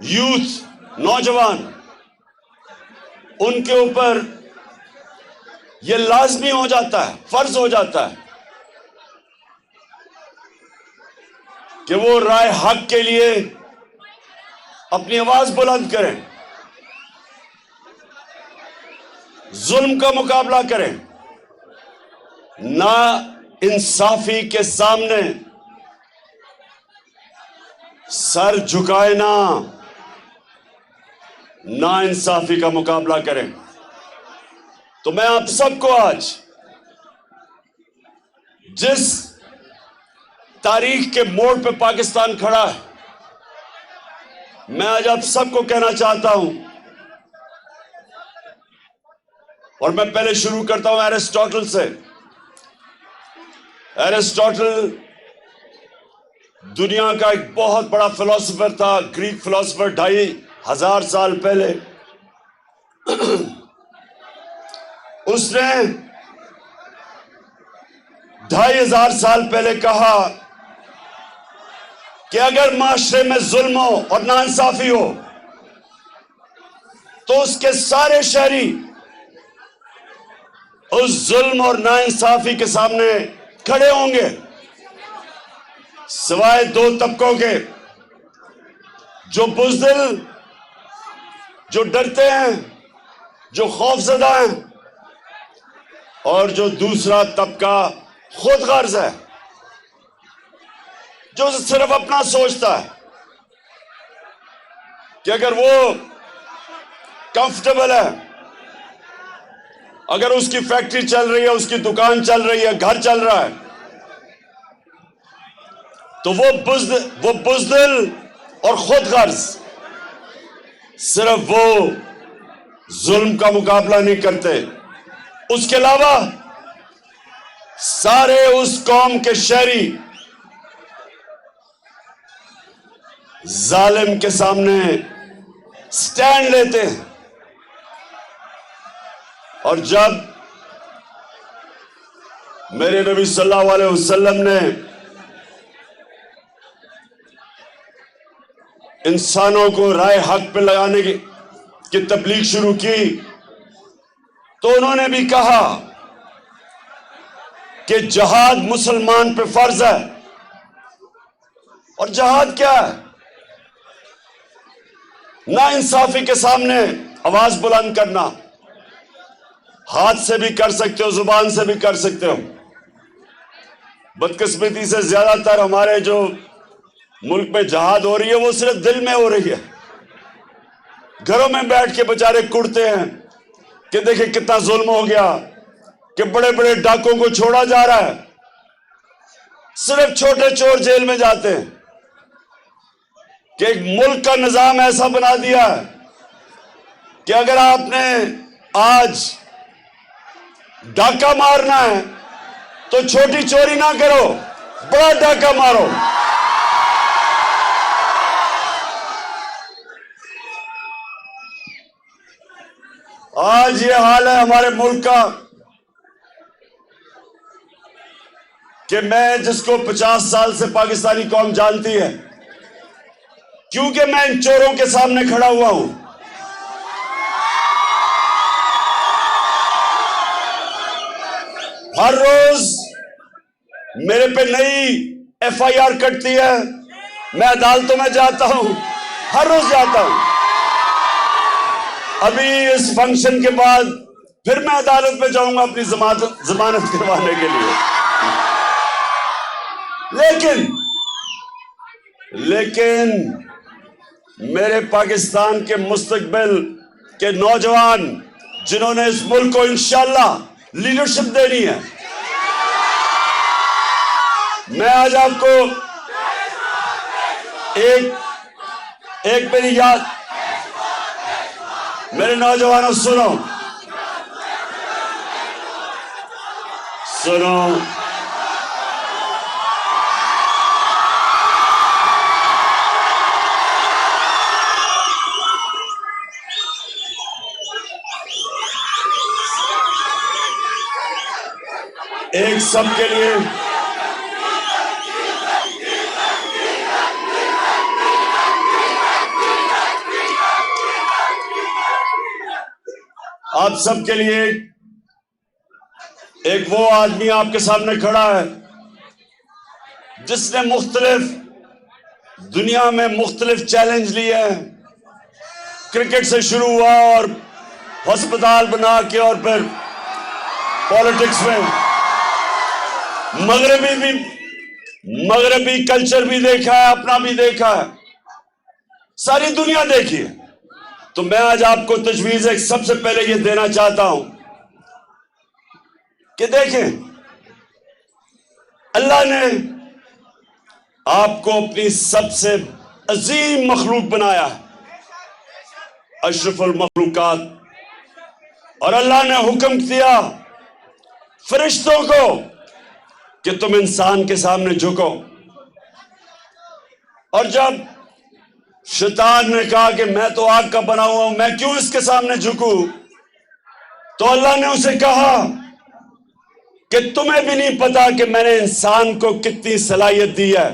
Youth नौजवान, उनके ऊपर यह लाजमी हो जाता है, फर्ज हो जाता है कि वो राय हक के लिए अपनी आवाज बुलंद करें, जुल्म का मुकाबला करें, ना इंसाफी के सामने सर झुकाए ना इंसाफी का मुकाबला करें। तो मैं आप सबको आज जिस तारीख के मोड़ पे पाकिस्तान खड़ा है, मैं आज आप सबको कहना चाहता हूं, और मैं पहले शुरू करता हूं एरिस्टोटल से। एरिस्टोटल दुनिया का एक बहुत बड़ा फिलोसोफर था, ग्रीक फिलोसोफर, 2500 साल पहले। उसने 2500 साल पहले कहा कि अगर माशरे में जुल्म हो और नाइंसाफी हो तो उसके सारे शहरी उस जुल्म और नाइंसाफी के सामने खड़े होंगे, सिवाय दो तबकों के, जो बुज़दिल, जो डरते हैं, जो खौफजदा हैं, और जो दूसरा तबका खुद गर्ज है, जो सिर्फ अपना सोचता है कि अगर वो कंफर्टेबल है, अगर उसकी फैक्ट्री चल रही है, उसकी दुकान चल रही है, घर चल रहा है, तो वो बुज़दिल और खुद गर्ज, सिर्फ वो जुल्म का मुकाबला नहीं करते, उसके अलावा सारे उस कौम के शहरी जालिम के सामने स्टैंड लेते हैं। और जब मेरे नबी सल्लल्लाहु अलैहि वसल्लम ने इंसानों को राय हक पे लगाने की तबलीग शुरू की, तो उन्होंने भी कहा कि जहाद मुसलमान पे फर्ज है। और जहाद क्या है? ना इंसाफी के सामने आवाज बुलंद करना। हाथ से भी कर सकते हो, जुबान से भी कर सकते हो। बदकिस्मती से ज्यादातर हमारे जो मुल्क में जहाद हो रही है वो सिर्फ दिल में हो रही है। घरों में बैठ के बेचारे कुड़ते हैं कि देखिए कितना जुल्म हो गया, कि बड़े बड़े डाकुओं को छोड़ा जा रहा है, सिर्फ छोटे चोर जेल में जाते हैं। कि एक मुल्क का निजाम ऐसा बना दिया है कि अगर आपने आज डाका मारना है तो छोटी चोरी ना करो, बड़ा डाका मारो। आज ये हाल है हमारे मुल्क का कि मैं, जिसको 50 साल से पाकिस्तानी कौम जानती है, क्योंकि मैं इन चोरों के सामने खड़ा हुआ हूं। हर रोज मेरे पे नई FIR कटती है, मैं अदालतों में जाता हूं, हर रोज जाता हूं। अभी इस फंक्शन के बाद फिर मैं अदालत में जाऊंगा अपनी जमानत करवाने के लिए। लेकिन मेरे पाकिस्तान के मुस्तकबिल के नौजवान, जिन्होंने इस मुल्क को इंशाअल्लाह लीडरशिप देनी है, मैं आज आपको एक मेरी याद, मेरे नौजवानों सुनो, एक सबके लिए आप सबके लिए एक वो आदमी आपके सामने खड़ा है जिसने दुनिया में मुख्तलिफ चैलेंज लिए हैं। क्रिकेट से शुरू हुआ और अस्पताल बना के और फिर पॉलिटिक्स में मगरबी कल्चर भी देखा है, अपना भी देखा है, सारी दुनिया देखी है। तो मैं आज आपको तजवीज़ एक सबसे पहले ये देना चाहता हूं कि देखें, अल्लाह ने आपको अपनी सबसे अजीम मखलूक बनाया है, अशरफुल मखलूकात, और अल्लाह ने हुक्म दिया फरिश्तों को कि तुम इंसान के सामने झुको। और जब शैतान ने कहा कि मैं तो आग का बना हुआ हूं, मैं क्यों इसके सामने झुकूं, तो अल्लाह ने उसे कहा कि तुम्हें भी नहीं पता कि मैंने इंसान को कितनी सलाहियत दी है,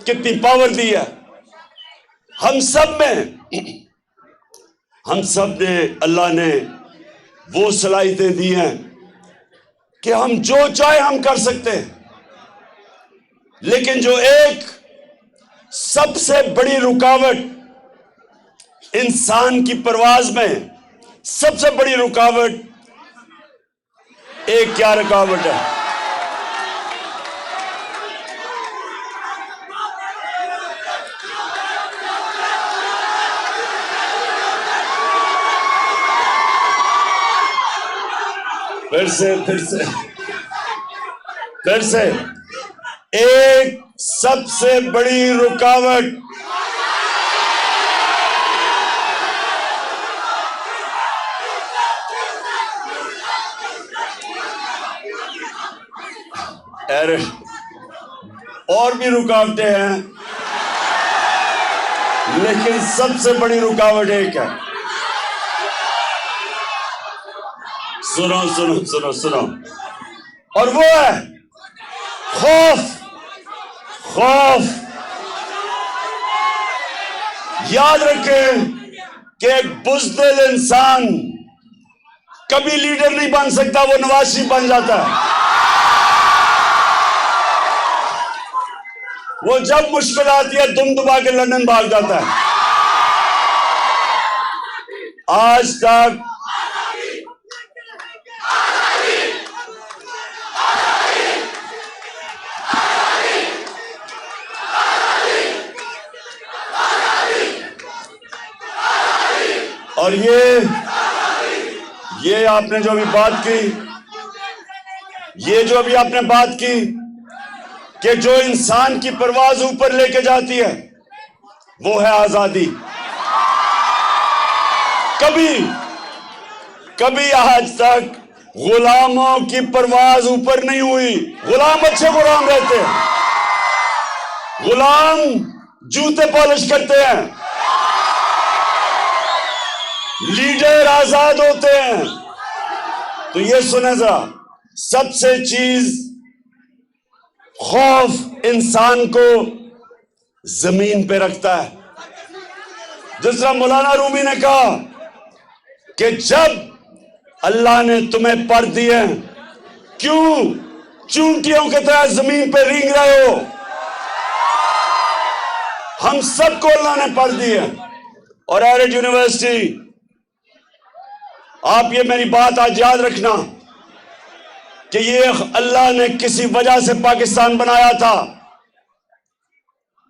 कितनी पावर दी है। हम सब ने अल्लाह ने वो सलाहियतें दी हैं कि हम जो चाहे हम कर सकते हैं, लेकिन जो एक सबसे बड़ी रुकावट इंसान की परवाज में, सबसे बड़ी रुकावट, एक क्या रुकावट है? फिर से एक सबसे बड़ी रुकावट और भी रुकावटें हैं, लेकिन सबसे बड़ी रुकावट एक है। सुनो सुनो सुनो सुनो, और वो है खौफ। याद रखें कि एक बुज़दिल इंसान कभी लीडर नहीं बन सकता, वो नवाज शरीफ बन जाता है। वो जब मुश्किल आती है दुम दुबा के लंदन भाग जाता है। आज तक और ये आपने जो अभी बात की, ये जो अभी आपने बात की कि जो इंसान की परवाज ऊपर लेके जाती है वो है आजादी। कभी आज तक गुलामों की परवाज ऊपर नहीं हुई। गुलाम अच्छे गुलाम रहते हैं, गुलाम जूते पॉलिश करते हैं, लीडर आजाद होते हैं। तो ये सुने जरा, सबसे चीज खौफ इंसान को जमीन पे रखता है। जिस तरह मौलाना रूमी ने कहा कि जब अल्लाह ने तुम्हें पर दिए, क्यों चूंटियों की तरह जमीन पे रेंग रहे हो? हम सबको अल्लाह ने पर दिए। और एडिलेड यूनिवर्सिटी, आप ये मेरी बात आज याद रखना कि ये अल्लाह ने किसी वजह से पाकिस्तान बनाया था।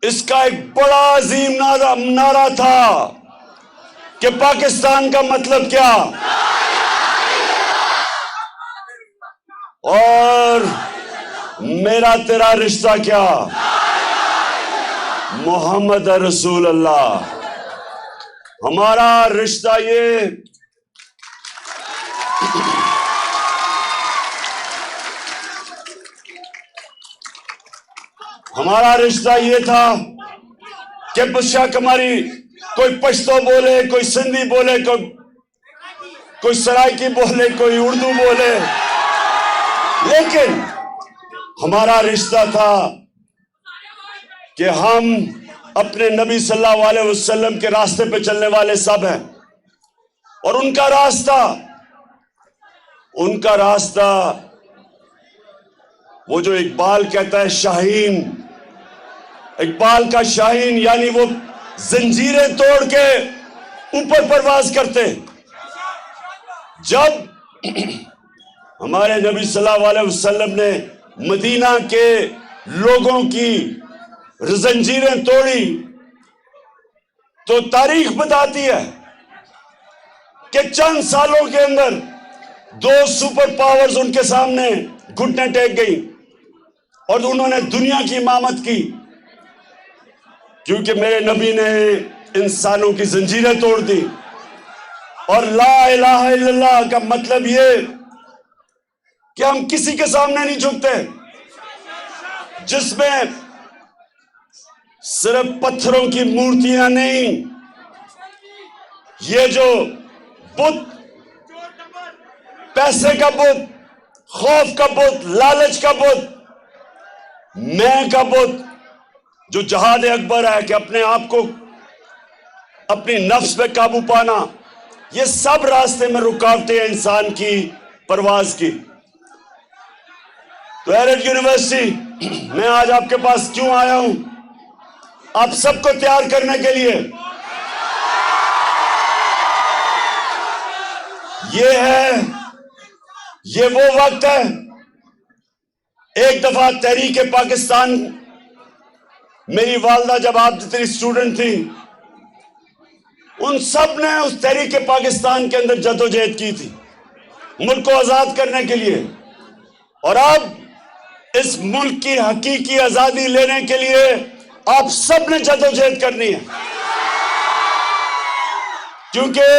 इसका एक बड़ा अजीम नारा था कि पाकिस्तान का मतलब क्या, और मेरा तेरा रिश्ता क्या, मोहम्मद रसूल अल्लाह। हमारा रिश्ता ये था कि बेशक हमारी कोई पश्तो बोले, कोई सिंधी बोले, कोई सराइकी बोले, कोई उर्दू बोले, लेकिन हमारा रिश्ता था कि हम अपने नबी सल्लल्लाहु अलैहि वसल्लम के रास्ते पे चलने वाले सब हैं। और उनका रास्ता उनका रास्ता, वो जो इकबाल कहता है शाहीन, इकबाल का शाहीन यानी वो जंजीरें तोड़ के ऊपर परवाज करते। जब हमारे नबी सल्लल्लाहु अलैहि वसल्लम ने मदीना के लोगों की जंजीरें तोड़ी, तो तारीख बताती है कि चंद सालों के अंदर 2 सुपर पावर्स उनके सामने घुटने टेक गई और उन्होंने दुनिया की इमामत की, क्योंकि मेरे नबी ने इंसानों की जंजीरें तोड़ दी। और ला इलाहा इल्लल्लाह का मतलब ये कि हम किसी के सामने नहीं झुकते, जिसमें सिर्फ पत्थरों की मूर्तियां नहीं, ये जो बुत, पैसे का बुत, खौफ का बुत, लालच का बुत, मैं का बुत, जो जहाद अकबर है कि अपने आप को, अपनी नफ्स पे काबू पाना, ये सब रास्ते में रुकावटें हैं इंसान की परवाज की। तो एरेड यूनिवर्सिटी, मैं आज आपके पास क्यों आया हूं? आप सबको तैयार करने के लिए। ये वो वक्त है, एक दफा तहरीक पाकिस्तान, मेरी वालदा जब आप जितनी स्टूडेंट थी, उन सब ने उस तहरीक पाकिस्तान के अंदर जदोजहद की थी मुल्क को आजाद करने के लिए। और अब इस मुल्क की हकीकी आजादी लेने के लिए आप सब ने जदोजहद करनी है, क्योंकि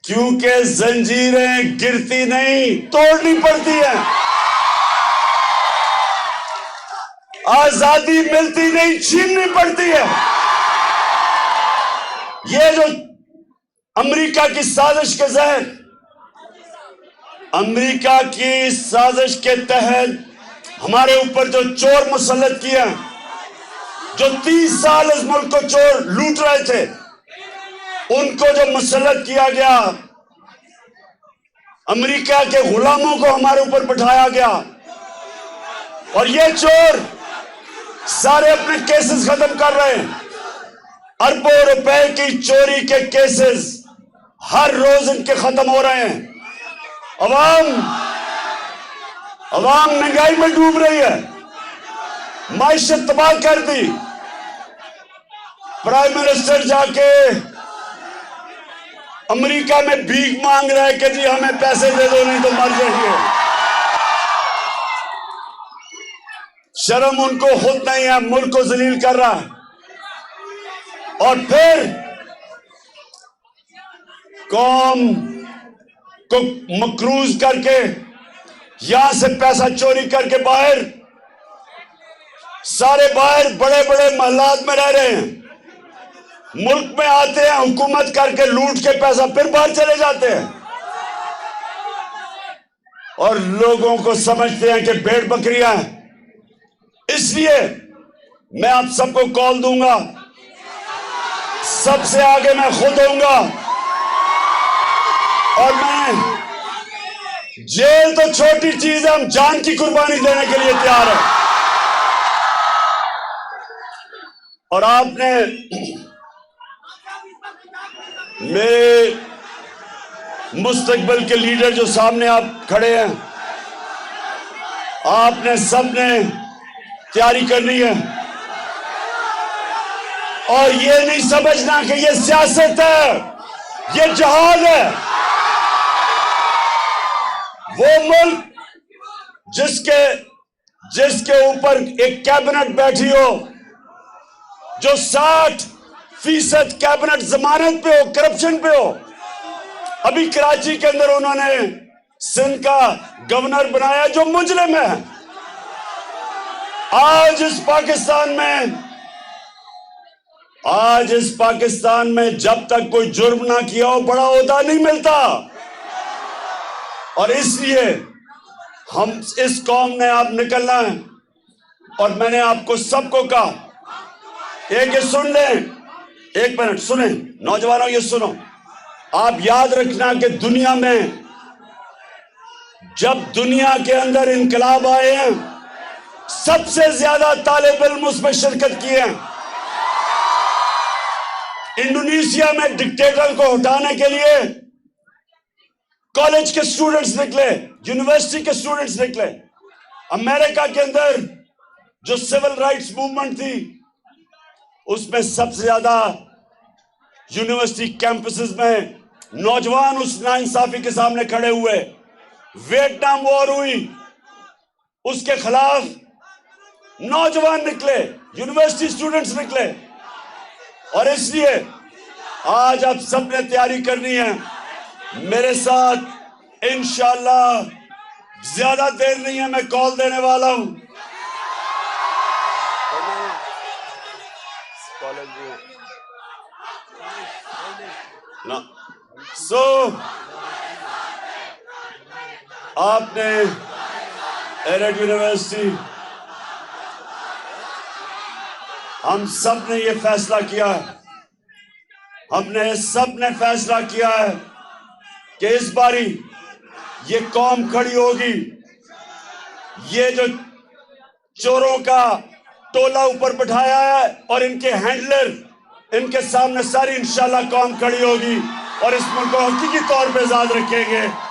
जंजीरें गिरती नहीं, तोड़नी पड़ती है। आजादी मिलती नहीं, छीननी पड़ती है। ये जो अमेरिका की साजिश के जहर, अमेरिका की साजिश के तहत हमारे ऊपर जो चोर मुसल्लत किया, जो 30 साल इस मुल्क को चोर लूट रहे थे, उनको जो मुसल्लत किया गया, अमेरिका के गुलामों को हमारे ऊपर बिठाया गया, और ये चोर सारे अपने केसेस खत्म कर रहे हैं। अरबों रुपए की चोरी के केसेस हर रोज इनके खत्म हो रहे हैं। अवाम महंगाई में डूब रही है, माइशत तबाह कर दी। प्राइम मिनिस्टर जाके अमेरिका में भीख मांग रहा है कि जी हमें पैसे दे दो, नहीं तो मर जाएंगे। शर्म उनको खुद नहीं है, मुल्क को जलील कर रहा है। और फिर कौम को मकरूज करके, यहां से पैसा चोरी करके बाहर, सारे बाहर बड़े बड़े महलात में रह रहे हैं, मुल्क में आते हैं, हुकूमत करके लूट के पैसा फिर बाहर चले जाते हैं, और लोगों को समझते हैं कि भेड़ बकरियां हैं। इसलिए मैं आप सबको कॉल दूंगा, सबसे आगे मैं खुद होऊंगा, और मैं, जेल तो छोटी चीज है, हम जान की कुर्बानी देने के लिए तैयार हैं। और आपने मेरे मुस्तकबिल के लीडर जो सामने आप खड़े हैं, आपने सबने तैयारी करनी है, और ये नहीं समझना कि ये सियासत है, ये जहाद है। वो मुल्क जिसके ऊपर एक कैबिनेट बैठी हो, जो 60% कैबिनेट जमानत पे हो, करप्शन पे हो। अभी कराची के अंदर उन्होंने सिंध का गवर्नर बनाया जो मुजरिम है। आज इस पाकिस्तान में जब तक कोई जुर्म ना किया हो, बड़ा ओहदा नहीं मिलता। और इसलिए हम, इस कौम ने आप निकलना है, और मैंने आपको सबको कहा, एक ये सुन लें, एक मिनट सुने नौजवानों, ये सुनो, आप याद रखना कि दुनिया में जब दुनिया के अंदर इनकलाब आए हैं, सबसे ज्यादा तालिब इल्म उसमें शिरकत किए हैं। इंडोनेशिया में डिक्टेटर को हटाने के लिए कॉलेज के स्टूडेंट्स निकले, यूनिवर्सिटी के स्टूडेंट्स निकले। अमेरिका के अंदर जो सिविल राइट्स मूवमेंट थी, उसमें सबसे ज्यादा यूनिवर्सिटी कैंपसेस में नौजवान उस नाइंसाफी के सामने खड़े हुए। वियतनाम वॉर हुई, उसके खिलाफ नौजवान निकले, यूनिवर्सिटी स्टूडेंट्स निकले। और इसलिए आज आप सबने तैयारी करनी है मेरे साथ। इंशाअल्लाह ज्यादा देर नहीं है, मैं कॉल देने वाला हूं। सो आपने एरेड यूनिवर्सिटी, हम सब ने ये फैसला किया है, हमने सब ने फैसला किया है कि इस बारी ये कौम खड़ी होगी। ये जो चोरों का टोला ऊपर बिठाया है और इनके हैंडलर, इनके सामने सारी इंशाल्लाह कौम खड़ी होगी और इस मुल्क को हकीकी तौर पे आजाद रखेंगे।